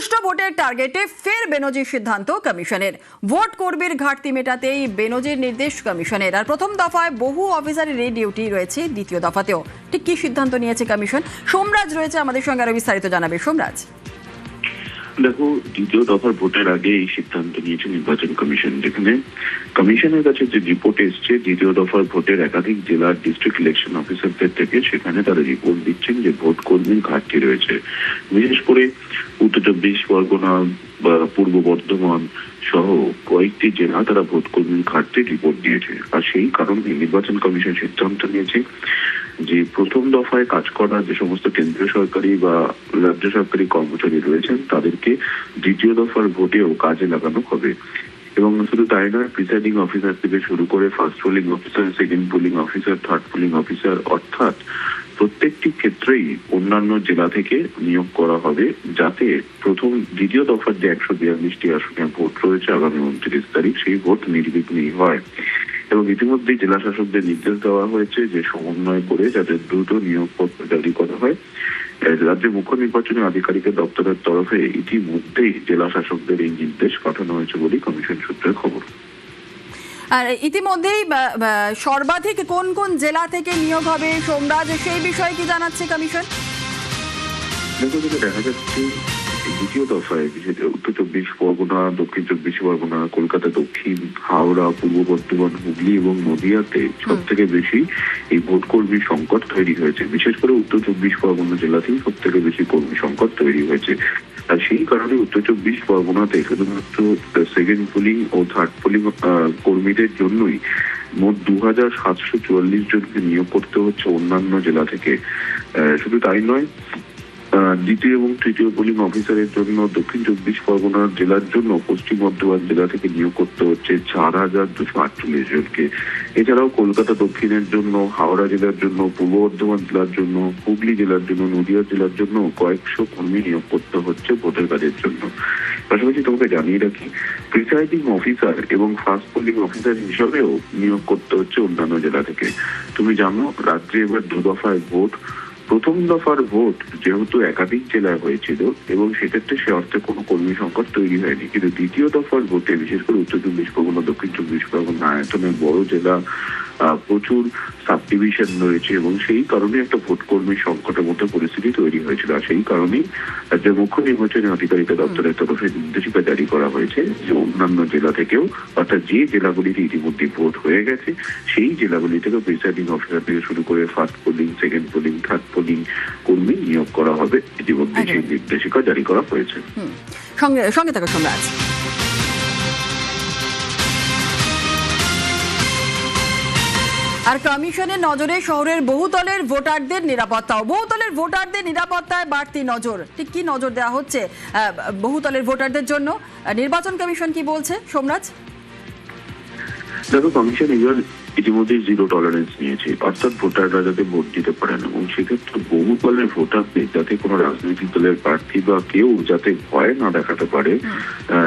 সুষ্ঠু ভোটের টার্গেটে ফের বেনজির সিদ্ধান্ত কমিশনের। ভোট কর্মীর ঘাটতি মেটাতেই বেনজির নির্দেশ কমিশনের। আর প্রথম দফায় বহু অফিসারের ডিউটি রয়েছে, দ্বিতীয় দফাতেও ঠিক কি সিদ্ধান্ত নিয়েছে কমিশন? সোমরাজ রয়েছে আমাদের সঙ্গে, আরো বিস্তারিত জানাবে সোমরাজ। দেখো, দ্বিতীয় দফার ভোটের আগে এই সিদ্ধান্ত নিয়েছে নির্বাচন কমিশন, যেখানে কমিশনের কাছে যে রিপোর্ট এসছে দ্বিতীয় দফার ভোটের একাধিক জেলার ডিস্ট্রিক্ট ইলেকশন অফিসারদের থেকে, সেখানে তারা রিপোর্ট দিচ্ছেন যে ভোট কর্মীর ঘাটতি রয়েছে। বিশেষ করে উত্তর চব্বিশ পরগনা বা পূর্ব বর্ধমান সহ কয়েকটি জেলা তারা ভোট কর্মীর ঘাটতির রিপোর্ট দিয়েছে। আর সেই কারণে নির্বাচন কমিশন সিদ্ধান্ত নিয়েছে যে প্রথম দফায় কাজ করা যে সমস্ত কেন্দ্রীয় সরকারি বা রাজ্য সরকারি কর্মচারী রয়েছেন তাদেরকে দ্বিতীয় দফার ভোটেও কাজে লাগানো হবে। এবং শুধু তাই নয়, প্রিসাইডিং অফিসার থেকে শুরু করে first polling officer, second polling officer, third polling officer, অর্থাৎ প্রত্যেকটি ক্ষেত্রেই অন্যান্য জেলা থেকে নিয়োগ করা হবে, যাতে দ্বিতীয় দফার যে 142টি আসনে ভোট রয়েছে আগামী 29 তারিখ, সেই ভোট নির্বিঘ্নেই হয়। এবং ইতিমধ্যেই জেলা শাসকদের নির্দেশ দেওয়া হয়েছে যে সমন্বয় করে যাতে দ্রুত নিয়োগপত্র জারি করা হয়। রাজ্যের মুখ্য নির্বাচনী আধিকারিকের দপ্তরের তরফে ইতিমধ্যেই জেলা শাসকদের এই নির্দেশ পাঠানো হয়েছে বলে কমিশন সূত্রের খবর। আর ইতিমধ্যেই সর্বাধিক কোন কোন জেলা থেকে নিয়োগ হবে সোমরাজ, সেই বিষয়ে কি জানাচ্ছে কমিশন? দেখা যাচ্ছে দ্বিতীয় দফায় উত্তর চব্বিশ পরগনা, দক্ষিণ চব্বিশ পরগনা, কলকাতা দক্ষিণ, হাওড়া, পূর্ব বর্ধমান, হুগলি এবং নদিয়াতে সব থেকে বেশি এই ভোট কর্মী সংকট তৈরি হয়েছে। বিশেষ করে উত্তর চব্বিশ পরগনা জেলাতেই সব থেকে বেশি কর্মী সংকট তৈরি হয়েছে। আর সেই কারণে উত্তর চব্বিশ পরগনাতে শুধুমাত্র সেকেন্ড পোলিং ও থার্ড পোলিং কর্মীদের জন্যই মোট 2744 জনকে নিয়োগ করতে হচ্ছে অন্যান্য জেলা থেকে। শুধু তাই নয়, দ্বিতীয় এবং তৃতীয় পোলিং অফিসারের জন্য দক্ষিণ চব্বিশ পরগনা জেলার জন্য পশ্চিম বর্ধমান জেলা থেকে নিয়োগ করতে হচ্ছে 4248 জনকে। এছাড়াও কলকাতা দক্ষিণের জন্য, হাওড়া জেলার জন্য, পূর্ব বর্ধমান জেলার জন্য, হুগলি জেলার জন্য, নদিয়া জেলার জন্য কয়েকশো কর্মী নিয়োগ করতে হচ্ছে ভোটের কাজের জন্য। পাশাপাশি তোমাকে জানিয়ে রাখি, প্রিসাইডিং অফিসার এবং ফার্স্ট পোলিং অফিসার হিসাবেও নিয়োগ করতে হচ্ছে অন্যান্য জেলা থেকে। তুমি জানো, রাজ্যে এবার দু দফায় ভোট। প্রথম দফার ভোট যেহেতু একাধিক জেলায় হয়েছিল এবং সেক্ষেত্রে সে অর্থে কোনো কর্মী সংকট তৈরি হয়নি, কিন্তু দ্বিতীয় দফার ভোটে বিশেষ করে উত্তর চব্বিশ পরগনা, দক্ষিণ চব্বিশ পরগনা আয়তনের বড় জেলা, প্রচুর সাব ডিভিশন রয়েছে এবং সেই কারণে একটা ভোট কর্মী সংকটের মতো পরিস্থিতি তৈরি হয়েছিল। আর সেই কারণেই রাজ্যের মুখ্য নির্বাচনী আধিকারিকের দপ্তরের তরফে নির্দেশিকা জারি করা হয়েছে যে অন্যান্য জেলা থেকেও, অর্থাৎ যে জেলাগুলিতে ইতিমধ্যে ভোট হয়ে গেছে সেই জেলাগুলি থেকে প্রিসাইডিং অফিসার থেকে শুরু করে first polling, second polling, third polling কর্মী নিয়োগ করা হবে। ইতিমধ্যে সেই নির্দেশিকা জারি করা হয়েছে। সঙ্গে থাকো সোমরাজ। আর কমিশনের নজরে শহরের বহুতলের ভোটারদের নিরাপত্তায় বাড়তি নজর। ঠিক কি নজর দেওয়া হচ্ছে বহুতলের ভোটারদের জন্য? নির্বাচন কমিশন কি বলছে সোমরাজ? দেখো, কমিশন এবার ইতিমধ্যে জিরো টলারেন্স নিয়েছে, অর্থাৎ ভোটাররা যাতে ভোট দিতে পারেন এবং সেক্ষেত্রে বহু দলের ভোটারদের যাতে কোনো রাজনৈতিক দলের প্রার্থী বা কেউ যাতে ভয় না দেখাতে পারে,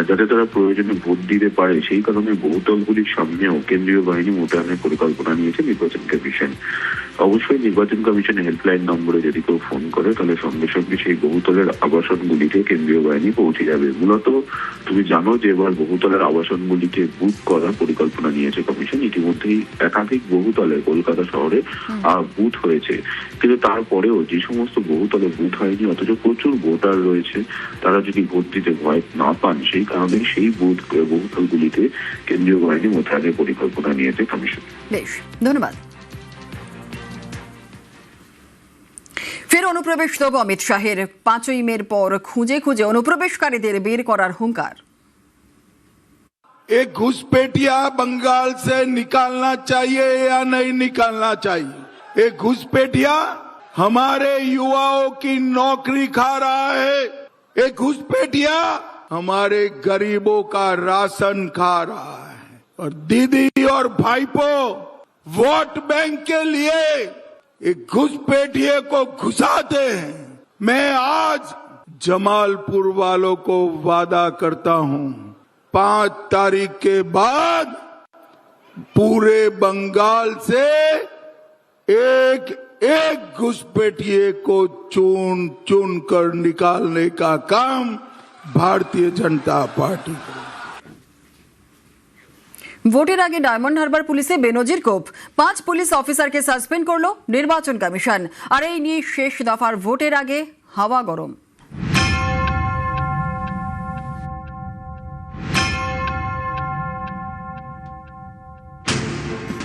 যাতে তারা প্রয়োজনে ভোট দিতে পারে, সেই কারণে বহু দলগুলির সামনেও কেন্দ্রীয় বাহিনী মোতায়েনের পরিকল্পনা নিয়েছে নির্বাচন কমিশন। অবশ্যই নির্বাচন কমিশন হেল্পলাইন নম্বরে যদি কেউ ফোন করে তাহলে সঙ্গে সঙ্গে সেই বহুতলের আবাসনগুলিতে কেন্দ্রীয় বাহিনী পৌঁছে যাবে। মূলত তুমি জানো যে এবার বহুতলের আবাসনগুলিকে বুথ করার পরিকল্পনা নিয়েছে কমিশন। ইতিমধ্যেই একাধিক বহুতলে কলকাতা শহরে বুথ হয়েছে, কিন্তু তারপরেও যে সমস্ত বহুতলে বুথ হয়নি অথচ প্রচুর ভোটার রয়েছে, তারা যদি ভোট দিতে ভয় না পান, সেই কারণে সেই বহুতলগুলিতে কেন্দ্রীয় বাহিনী মোতায়েনের পরিকল্পনা নিয়েছে কমিশন। বেশ, ধন্যবাদ। ফের অনুপ্রবেশ তবে অমিত শাহের 5ই মের পর খুঁজে অনুপ্রবেশকারীদের বের করার হুঙ্কার। एक घुसपैठिया बंगाल से निकालना चाहिए या नहीं निकालना चाहिए? एक घुसपैठिया हमारे युवाओं की नौकरी खा रहा है, एक घुसपैठिया हमारे गरीबों का राशन खा रहा है, और दीदी और भाईपो वोट बैंक के लिए एक घुसपैठिए को घुसाते हैं। मैं आज जमालपुर वालों को वादा करता हूं, 5 तारीख के बाद पूरे बंगाल से एक घुसपैठिए को चुन चुन कर निकालने का काम भारतीय जनता पार्टी करेगी। ভোটের আগে ডায়মন্ড হারবার পুলিশে বেনজির কোপ 5 পুলিশ অফিসারকে সাসপেন্ড করলো নির্বাচন কমিশন। আর এই নিয়ে শেষ দফার ভোটের আগে হাওয়া গরম।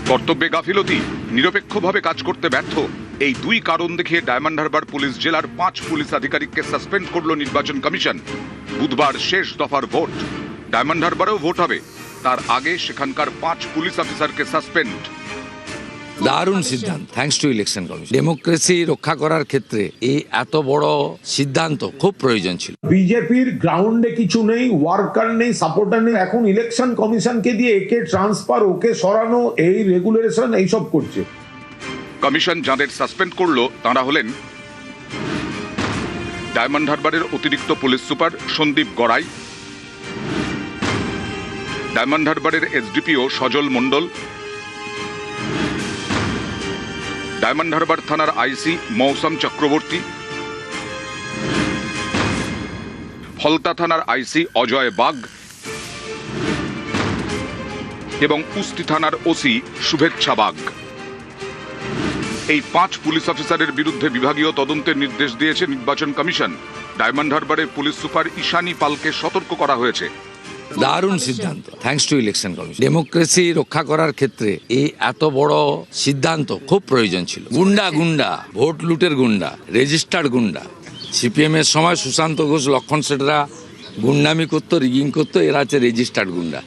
কর্তব্যে গাফিলতি, নিরপেক্ষভাবে কাজ করতে ব্যর্থ, এই দুই কারণ দেখিয়ে ডায়মন্ড হারবার পুলিশ জেলার 5 পুলিশ আধিকারিককে সাসপেন্ড করল নির্বাচন কমিশন। বুধবার শেষ দফার ভোট। ডায়মন্ড হারবারেও ভোট হবে, তার আগে সেখানকার 5 পুলিশ অফিসারকে সাসপেন্ড। দারুণ সিদ্ধান্ত, thanks to election commission. Democracy রক্ষা করার ক্ষেত্রে এই এত বড় সিদ্ধান্ত খুব প্রয়োজন ছিল। বিজেপির গ্রাউন্ডে কিছু নেই, ওয়ার্কার নেই, সাপোর্টার নেই। এখন ইলেকশন কমিশনকে দিয়ে একে ট্রান্সফার, ওকে সরানো, এই রেগুলেশন এইসব করছে। কমিশন যাদের সাসপেন্ড করলো তারা হলেন ডায়মন্ড হারবারের অতিরিক্ত পুলিশ সুপার সন্দীপ গড়াই, ডায়মন্ড হারবারের এসডিপিও সজল মণ্ডল, ডায়মন্ড হারবার থানার আইসি মৌসম চক্রবর্তী, ফলতা থানার আইসি অজয় বাগ এবং কুস্তি থানার ওসি শুভেচ্ছা বাগ। এই 5 পুলিশ অফিসারের বিরুদ্ধে বিভাগীয় তদন্তের নির্দেশ দিয়েছে নির্বাচন কমিশন। ডায়মন্ড হারবারের পুলিশ সুপার ঈশানী পালকে সতর্ক করা হয়েছে। দারুণ সিদ্ধান্ত, thanks to election commission. Democracy রক্ষা করার ক্ষেত্রে এই এত বড় সিদ্ধান্ত খুব প্রয়োজন ছিল। গুন্ডা, ভোট লুটের গুন্ডা, রেজিস্টার্ড গুন্ডা। সিপিএম এর সময় সুশান্ত ঘোষ, লক্ষণ সেটরা গুন্ডামি করতো, রিগিং করতো। এরা হচ্ছে রেজিস্টার্ড গুন্ডা,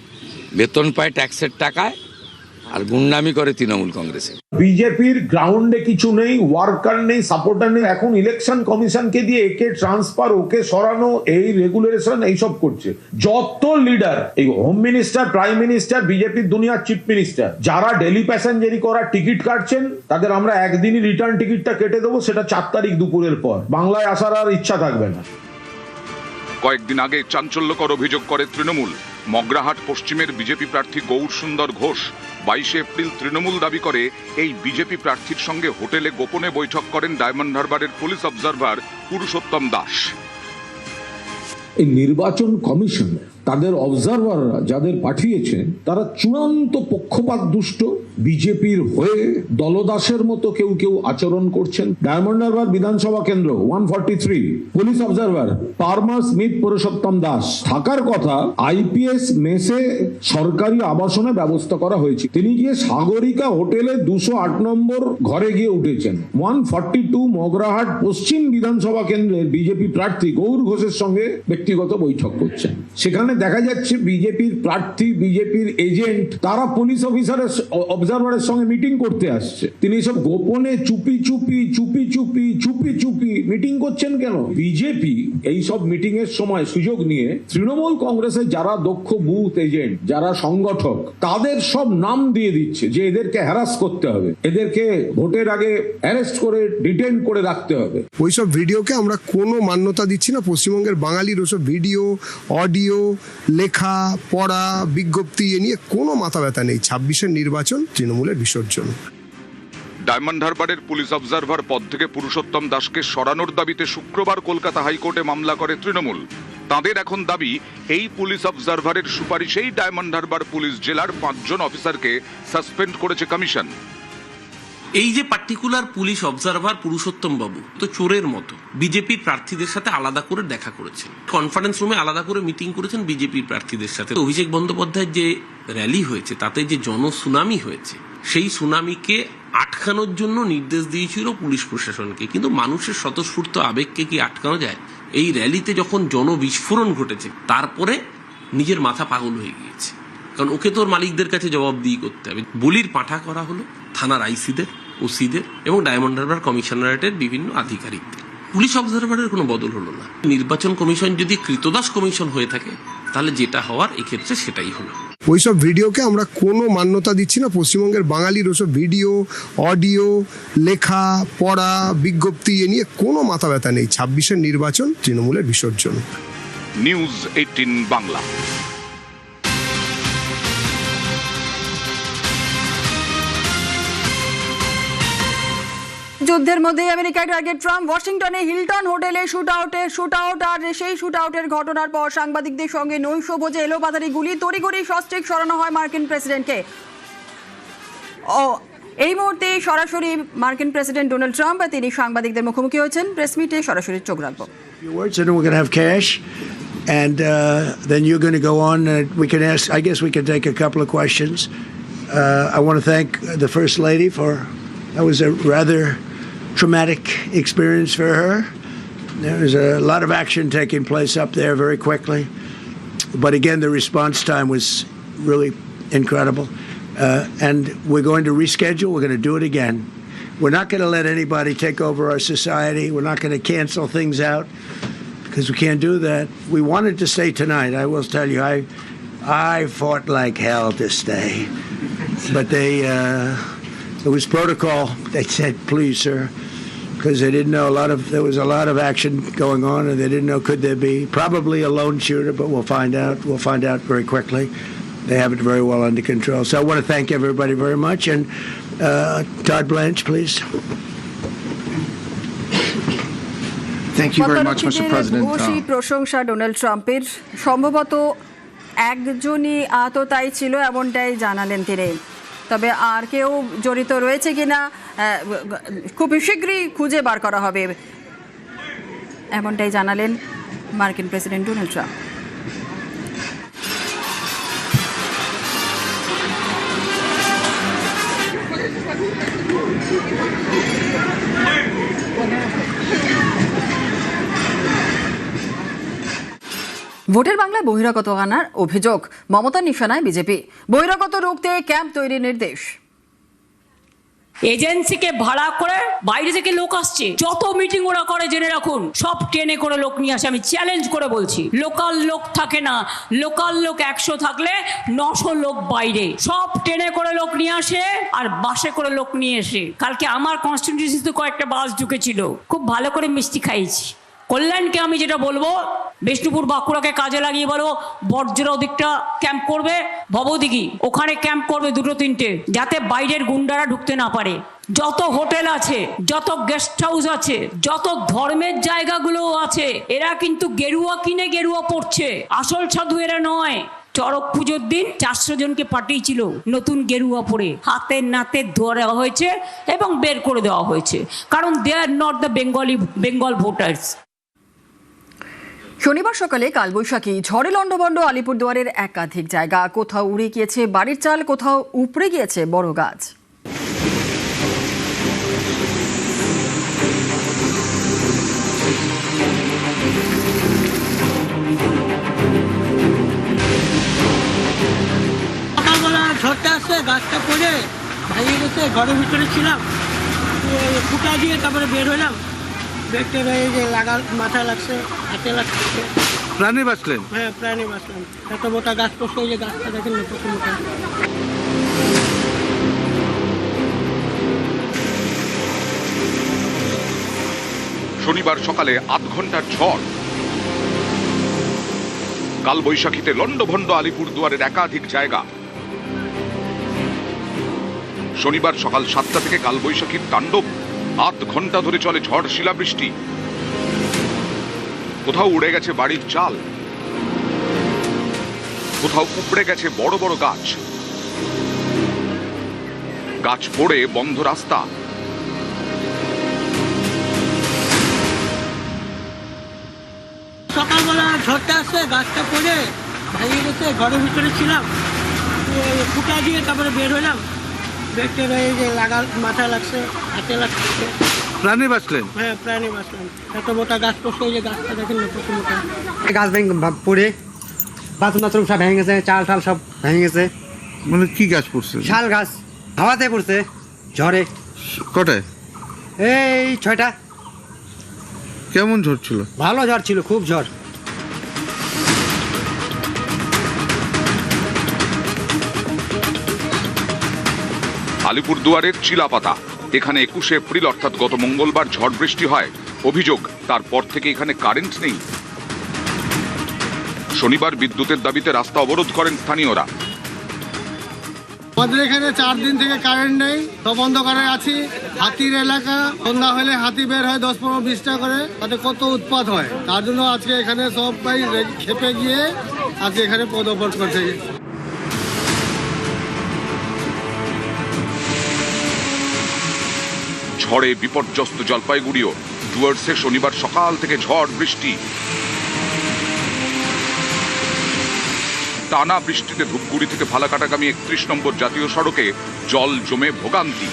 বেতন পায় ট্যাক্সের টাকায়, আর গুন্ডামি করে তৃণমূল কংগ্রেসে। বিজেপির গ্রাউন্ডে কিছু নেই, ওয়ার্কার নেই, সাপোর্টার নেই। এখন ইলেকশন কমিশনকে দিয়ে একে ট্রান্সফার, ওকে সরানো, এই রেগুলেশন এইসব করছে। যত লিডার, এই হোম মিনিস্টার, প্রাইম মিনিস্টার, বিজেপির দুনিয়ার চিফ মিনিস্টার, যারা ডেলি প্যাসেঞ্জারি করার টিকিট কাটছেন, তাদের আমরা একদিনই রিটার্ন টিকিটটা কেটে দেবো, সেটা 4 তারিখ দুপুরের পর। বাংলায় আসার আর ইচ্ছা থাকবে না। কয়েকদিন আগে চাঞ্চল্যকর অভিযোগ করে তৃণমূল। মগরাহাট পশ্চিমের বিজেপি প্রার্থী গৌর সুন্দর ঘোষ 22 এপ্রিল তৃণমূল দাবি করে এই বিজেপি প্রার্থীর সঙ্গে হোটেলে গোপনে বৈঠক করেন ডায়মন্ড হারবারের পুলিশ অবজারভার পুরুষোত্তম দাস। এই নির্বাচন কমিশন তাদের অবজারভাররা যাদের পাঠিয়েছেন তারা চূড়ান্ত পক্ষপাত দুষ্ট, বিজেপির হয়ে দলদাসের মতো কেউ কেউ আচরণ করছেন। ডায়মন্ড হারবার বিধানসভা কেন্দ্র 143 police observer পারমা Smith Purushottam Das থাকার কথা আইপিএস মেসে সরকারি আবাসনে ব্যবস্থা করা হয়েছে। তিনি গিয়ে সাগরিকা হোটেলে 208 নম্বর ঘরে গিয়ে উঠেছেন। 142 মগরাহাট পশ্চিম বিধানসভা কেন্দ্রের বিজেপি প্রার্থী গৌর ঘোষের সঙ্গে ব্যক্তিগত বৈঠক করছেন। সেখানে দেখা যাচ্ছে বিজেপির প্রার্থী, বিজেপির এজেন্ট, তারা পুলিশ অফিসারের অবজারভারের সঙ্গে মিটিং করতে আসছে। তিনি সব গোপনে চুপি চুপি মিটিং করছেন কেন? বিজেপি এই সব মিটিং এর সময় সুযোগ নিয়ে তৃণমূল কংগ্রেসের যারা দক্ষ বুথ এজেন্ট, যারা সংগঠক, তাদের সব নাম দিয়ে দিচ্ছে যে এদেরকে হ্যারাস করতে হবে, এদেরকে ভোটের আগে অ্যারেস্ট করে ডিটেইন করে রাখতে হবে। ওইসব ভিডিওকে আমরা কোনো মান্যতা দিচ্ছি না। পশ্চিমবঙ্গের বাঙালির ওসব ভিডিও, অডিও, লেখা, পড়া, বিজ্ঞপ্তি এ নিয়ে কোনো মাথা ব্যথা নেই। 26-এর নির্বাচন তৃণমূলের বিসর্জন। ডায়মন্ড হারবারের পুলিশ অবজারভার পদ থেকে পুরুষোত্তম দাসকে সরানোর দাবিতে শুক্রবার কলকাতা হাইকোর্টে মামলা করে তৃণমূল। তাদের এখন দাবি এই পুলিশ অবজারভারের সুপারিশেই ডায়মন্ড হারবার পুলিশ জেলার 5 জন অফিসারকে সাসপেন্ড করেছে কমিশন। এই যে পার্টিকুলার পুলিশ অবজারভার পুরুষোত্তম বাবু তো চোরের মতো বিজেপির প্রার্থীদের সাথে আলাদা করে দেখা করেছেন, কনফারেন্স রুমে আলাদা করে মিটিং করেছেন বিজেপির প্রার্থীদের সাথে। অভিষেক বন্দ্যোপাধ্যায়ের যে র্যালি হয়েছে তাতে যে জনসুনামি হয়েছে, সেই সুনামিকে আটকানোর জন্য নির্দেশ দিয়েছিল পুলিশ প্রশাসনকে। কিন্তু মানুষের স্বতঃস্ফূর্ত আবেগকে কি আটকানো যায়? এই র্যালিতে যখন জনবিস্ফোরণ ঘটেছে তারপরে নিজের মাথা পাগল হয়ে গিয়েছে, কারণ ওকে তোর মালিকদের কাছে জবাবদিহি করতে হবে। বলির পাঁঠা করা হলো থানার আইসিদের, ওসিদের এবং ডায়মন্ড হারবার কমিশনারেটের বিভিন্ন আধিকারিকদের। পুলিশ অবজারভারের কোনো বদল হলো না। নির্বাচন কমিশন যদি কৃতদাস কমিশন হয়ে থাকে তাহলে যেটা হওয়ার এক্ষেত্রে সেটাই হলো। ওইসব ভিডিওকে আমরা কোনো মান্যতা দিচ্ছি না। পশ্চিমবঙ্গের বাঙালির ওসব ভিডিও, অডিও, লেখা, পড়া, বিজ্ঞপ্তি এ নিয়ে কোনো মাথা ব্যথা নেই। 26-এর নির্বাচন তৃণমূলের বিসর্জন। নিউজ 18 বাংলা। যুদ্ধের মধ্যে আমেরিকায় টার্গেট ট্রাম্প। ওয়াশিংটনে হিলটন হোটেলে শুট আউট আর সেই শুট আউটের ঘটনার পর সাংবাদিকদের সঙ্গে নৈশভোজে এলোপাতাড়ি গুলি, তড়িঘড়ি সস্ত্রীক সরানো হয় মার্কিন প্রেসিডেন্টকে। এই মুহূর্তে সরাসরি মার্কিন প্রেসিডেন্ট ডোনাল্ড ট্রাম্প তিনি সাংবাদিকদের মুখোমুখি হয়েছেন। প্রেস মিটে সরাসরি চোখ রাখবো। Words, and we're going to have cash, and then you're going to go on. We can ask. I guess we can take a couple of questions. I want to thank the First Lady for that was a rather traumatic experience for her. There was a lot of action taking place up there very quickly, but again, the response time was really incredible. And we're going to reschedule. We're going to do it again. We're not going to let anybody take over our society. We're not going to cancel things out because we can't do that. We wanted to stay tonight. I will tell you, I fought like hell to stay, but it was protocol. They said, "Please, sir," because they didn't know there was a lot of action going on, and they didn't know could there be probably a lone shooter, but we'll find out. We'll find out very quickly. They have it very well under control. So I want to thank everybody very much. And Todd Blanche, please. Thank you very much, Mr. President. প্রশংসা Donald ট্রাম্পের। সম্ভবত একজনই আততায়ী ছিল এমনটাই জানালেন তিনি। তবে আর কেউ জড়িত রয়েছে কিনা খুব শীঘ্রই খুঁজে বার করা হবে এমনটাই জানালেন মার্কিন প্রেসিডেন্ট ডোনাল্ড ট্রাম্প। ভোটের বাংলায় বহিরাগত আনার অভিযোগ, মমতার নিশানায় বিজেপি। বহিরাগত রুখতে ক্যাম্প তৈরির নির্দেশ। এজেন্সিকে ভাড়া করে বাইরে থেকে লোক আসছে, যত মিটিং ওরা করে জেনে রাখুন, সব ট্রেনে করে লোক নিয়ে আসে। আমি চ্যালেঞ্জ করে বলছি, লোকাল লোক থাকে না, লোকাল লোক 100 থাকলে 900 লোক বাইরে, সব ট্রেনে করে লোক নিয়ে আসে আর বাসে করে লোক নিয়ে এসে। কালকে আমার কনস্টিটিউয়েন্সিতে কয়েকটা বাস ঢুকেছিল, খুব ভালো করে মিষ্টি খাইছি। কল্যাণকে আমি যেটা বলবো, বিষ্ণুপুর বাঁকুড়াকে কাজে লাগিয়ে বলো বর্জ্যের ওদিকটা ক্যাম্প করবে, ভবদিঘি ওখানে ক্যাম্প করবে 2-3টে, যাতে বাইরের গুন্ডারা ঢুকতে না পারে। যত হোটেল আছে, যত গেস্ট হাউস আছে, যত ধর্মের জায়গাগুলো আছে, এরা কিন্তু গেরুয়া কিনে গেরুয়া পড়ছে, আসল সাধু এরা নয়। চড়ক পুজোর দিন 400 জনকে পাঠিয়েছিল নতুন গেরুয়া পরে, হাতে নাতে ধরা হয়েছে এবং বের করে দেওয়া হয়েছে, কারণ they are not the Bengal voters. শনিবার সকালে কালবৈশাখী ঝড়ে লণ্ডভণ্ড আলিপুরদুয়ারের একাধিক জায়গা। কোথাও উড়ে গিয়েছে বাড়ির চাল, কোথাও উপড়ে গিয়েছে বড় গাছ। সকালবেলা ঝড়টা আসছে, গাছটা পড়ে ভেঙে গেছে, ঘরের ভিতরে ছিলাম, ফুটা দিয়ে তারপরে বের হলাম। দেখতে পাই যে মাথায় লাগছে, হাতে লাগছে। প্রাণে বাঁচলেন? হ্যাঁ, প্রাণে বাঁচলাম। এত মোটা গাছ পড়ছে, ওই যে গাছটা দেখেন না, কত মোটা। শনিবার সকালে 8 ঘন্টার ঝড়। কালবৈশাখীতে লণ্ডভণ্ড আলিপুরদুয়ারের একাধিক জায়গা। শনিবার সকাল 7টা থেকে কালবৈশাখীর তাণ্ডব। 8 ঘন্টা ধরে চলে ঝড় শিলাবৃষ্টি। কোথাও উড়ে গেছে বাড়ির চাল, কোথাও উপড়ে গেছে বড় বড় গাছ, গাছ পড়ে বন্ধ রাস্তা। সকালবেলা ঝড়টা আসছে, গাছটা পড়ে ভেঙে গেছে, ঘরের ভিতরে ছিলাম, ফুটা দিয়ে তারপরে বের হলাম। দেখতে পাই যে মাথায় লাগছে, হাতে লাগছে। প্রাণে বাঁচলেন? হ্যাঁ, প্রাণে বাঁচলাম। এত মোটা গাছ পড়ছে, ওই যে গাছটা দেখেন না, কত মোটা। গাছ ভেঙে পড়ে বাথরুম টাথরুম সব ভেঙে গেছে, চাল টাল সব ভেঙে গেছে। মানে কি গাছ পড়ছে? শাল গাছ, হাওয়াতে পড়ছে ঝড়ে। কটায়? এই 6টা। কেমন ঝড় ছিল? ভালো ঝড় ছিল, খুব ঝড়। আলিপুরদুয়ারের চিলাপাতা, এখানে 21 এপ্রিল অর্থাৎ গত মঙ্গলবার ঝড় বৃষ্টি হয়। অভিযোগ, তারপর থেকে এখানে কারেন্ট নেই। শনিবার বিদ্যুতের দাবিতে রাস্তা অবরোধ করেন স্থানীয়রা। আমাদের এখানে 4 দিন থেকে কারেন্ট নেই, সব অন্ধকারে আছি। হাতির এলাকা, সন্ধ্যা হলে হাতি বের হয় 10-15-20টা করে, তাতে কত উৎপাত হয়। তার জন্য আজকে এখানে সবাই খেপে গিয়ে আজকে এখানে পদঅবরোধ করছে। ঝড়ে বিপর্যস্ত জলপাইগুড়িও। ডুয়ার্সে শনিবার সকাল থেকে ঝড় বৃষ্টি। টানা বৃষ্টিতে ধূপগুড়ি থেকে ফালাকাটাগামী 31 নম্বর জাতীয় সড়কে জল জমে ভোগান্তি।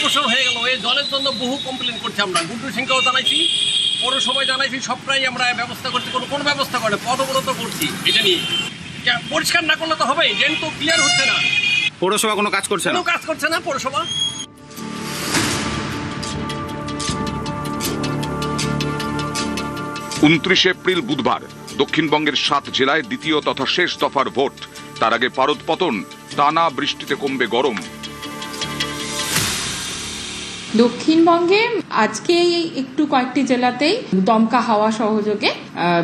বছর হয়ে গেল এই জলের জন্য বহু কমপ্লেন করছি আমরা, গুড্ডু সিংকেও জানাইছি, পৌরসভায় জানাইছি, সবটাই আমরা ব্যবস্থা করছি, কোনো ব্যবস্থা করে পদঅবরোধ করছি। এটা নিয়ে পরিষ্কার না করলে তো হবেই, ড্রেন তো ক্লিয়ার হচ্ছে না। পৌরসভা কোনো কাজ করছে না, কোনো কাজ করছে না পৌরসভা। 29 এপ্রিল বুধবার দক্ষিণবঙ্গের 7 জেলায় দ্বিতীয় তথা শেষ দফার ভোট। তার আগে পারদ পতন, টানা বৃষ্টিতে কমবে গরম। দক্ষিণবঙ্গে আজকে একটু কয়েকটি জেলাতেই দমকা হাওয়া সহযোগে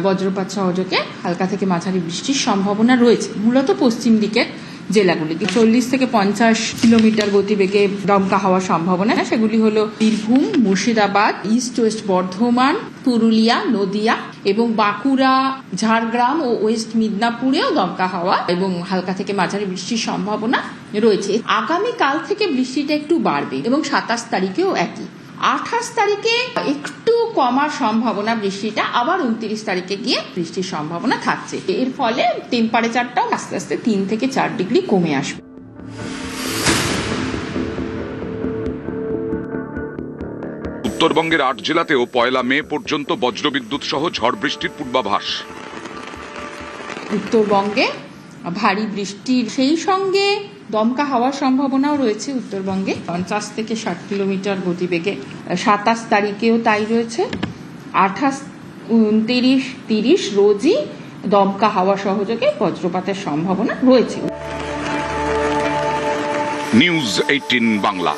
বজ্রপাত সহযোগে হালকা থেকে মাঝারি বৃষ্টির সম্ভাবনা রয়েছে। মূলত পশ্চিম দিকের জেলাগুলি 40 থেকে 50 কিলোমিটার গতিবেগে দমকা হওয়ার সম্ভাবনা, সেগুলি হলো বীরভূম, মুর্শিদাবাদ, ইস্ট ওয়েস্ট বর্ধমান, পুরুলিয়া, নদিয়া এবং বাঁকুড়া, ঝাড়গ্রাম ও ওয়েস্ট মিদনাপুরেও দমকা হাওয়া এবং হালকা থেকে মাঝারি বৃষ্টির সম্ভাবনা রয়েছে। আগামীকাল থেকে বৃষ্টিটা একটু বাড়বে এবং 27 তারিখেও একই। 28 তারিখে একটু কমার সম্ভাবনা বৃষ্টিটা, আবার 29 তারিখে গিয়ে বৃষ্টির সম্ভাবনা থাকছে। এর ফলে টেম্পারেচারটাও আস্তে আস্তে 3 থেকে 4 ডিগ্রি কমে আসবে। উত্তরবঙ্গের 8 জেলাতেও 1 মে পর্যন্ত বজ্রবিদ্যুৎ সহ ঝড় বৃষ্টির পূর্বাভাস। উত্তরবঙ্গে ভারী বৃষ্টির সেই সঙ্গে দমকা হওয়ার সম্ভাবনাও রয়েছে উত্তরবঙ্গে 50 থেকে 60 কিলোমিটার গতিবেগে। 27 তারিখেও তাই রয়েছে। 28, 29, 30 রোজই দমকা হাওয়া সহযোগে বজ্রপাতের সম্ভাবনা রয়েছে। নিউজ 18 বাংলা।